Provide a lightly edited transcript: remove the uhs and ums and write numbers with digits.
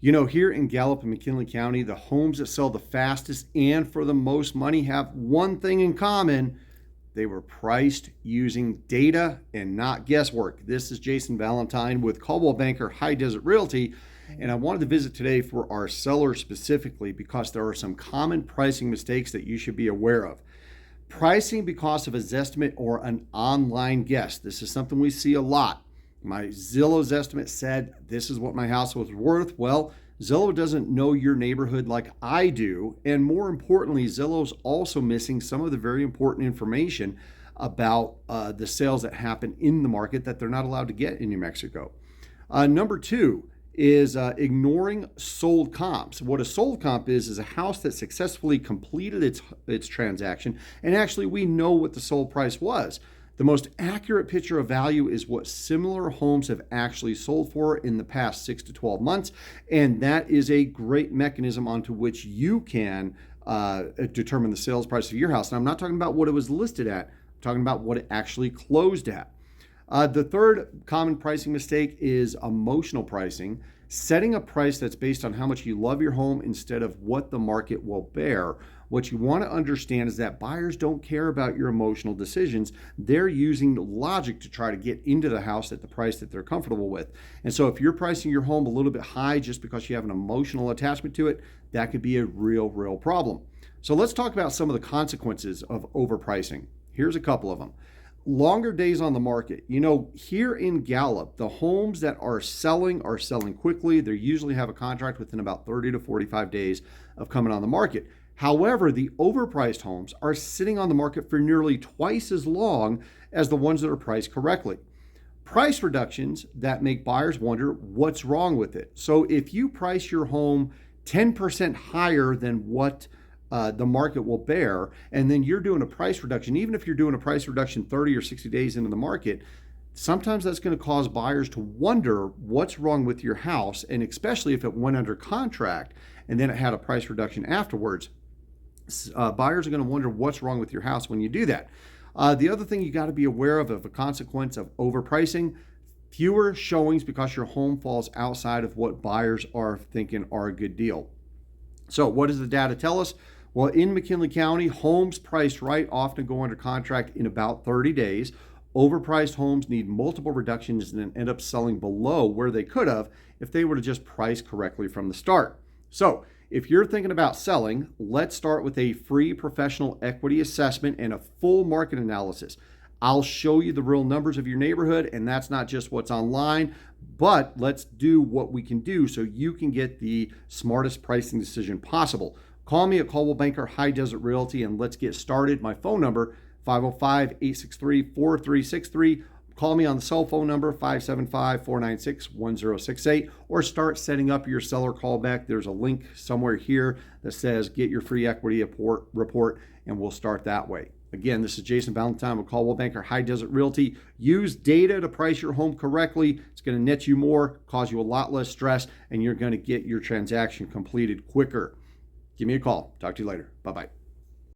Here in Gallup and McKinley County, the homes that sell the fastest and for the most money have one thing in common. They were priced using data and not guesswork. This is Jason Valentine with Coldwell Banker High Desert Realty, and I wanted to visit today for our sellers specifically because there are some common pricing mistakes that you should be aware of. Pricing because of a Zestimate or an online guess. This is something we see a lot. My Zillow's estimate said this is what my house was worth. Well, Zillow doesn't know your neighborhood like I do. And more importantly, Zillow's also missing some of the very important information about the sales that happen in the market that they're not allowed to get in New Mexico. Number two is ignoring sold comps. What a sold comp is a house that successfully completed its transaction, and actually we know what the sold price was. The most accurate picture of value is what similar homes have actually sold for in the past 6 to 12 months, and that is a great mechanism onto which you can determine the sales price of your house. And I'm not talking about what it was listed at, I'm talking about what it actually closed at. The third common pricing mistake is emotional pricing, setting a price that's based on how much you love your home instead of what the market will bear. What you want to understand is that buyers don't care about your emotional decisions. They're using logic to try to get into the house at the price that they're comfortable with. And so if you're pricing your home a little bit high just because you have an emotional attachment to it, that could be a real problem. So let's talk about some of the consequences of overpricing. Here's a couple of them. Longer days on the market. Here in Gallup, the homes that are selling quickly. They usually have a contract within about 30 to 45 days of coming on the market. However, the overpriced homes are sitting on the market for nearly twice as long as the ones that are priced correctly. Price reductions that make buyers wonder what's wrong with it. So if you price your home 10% higher than what the market will bear, and then you're doing a price reduction, even if you're doing a price reduction 30 or 60 days into the market, sometimes that's going to cause buyers to wonder what's wrong with your house, and especially if it went under contract and then it had a price reduction afterwards. Buyers are going to wonder what's wrong with your house when you do that. The other thing you got to be aware of a consequence of overpricing, fewer showings because your home falls outside of what buyers are thinking are a good deal. So what does the data tell us? Well, in McKinley County, homes priced right often go under contract in about 30 days. Overpriced homes need multiple reductions and then end up selling below where they could have if they were to just price correctly from the start. So if you're thinking about selling, let's start with a free professional equity assessment and a full market analysis. I'll show you the real numbers of your neighborhood, and that's not just what's online, but let's do what we can do so you can get the smartest pricing decision possible. Call me at Coldwell Banker High Desert Realty and let's get started. My phone number, 505-863-4363. Call me on the cell phone number, 575-496-1068, or start setting up your seller callback. There's a link somewhere here that says get your free equity report, and we'll start that way. Again, this is Jason Valentine with Coldwell Banker High Desert Realty. Use data to price your home correctly. It's going to net you more, cause you a lot less stress, and you're going to get your transaction completed quicker. Give me a call. Talk to you later. Bye-bye.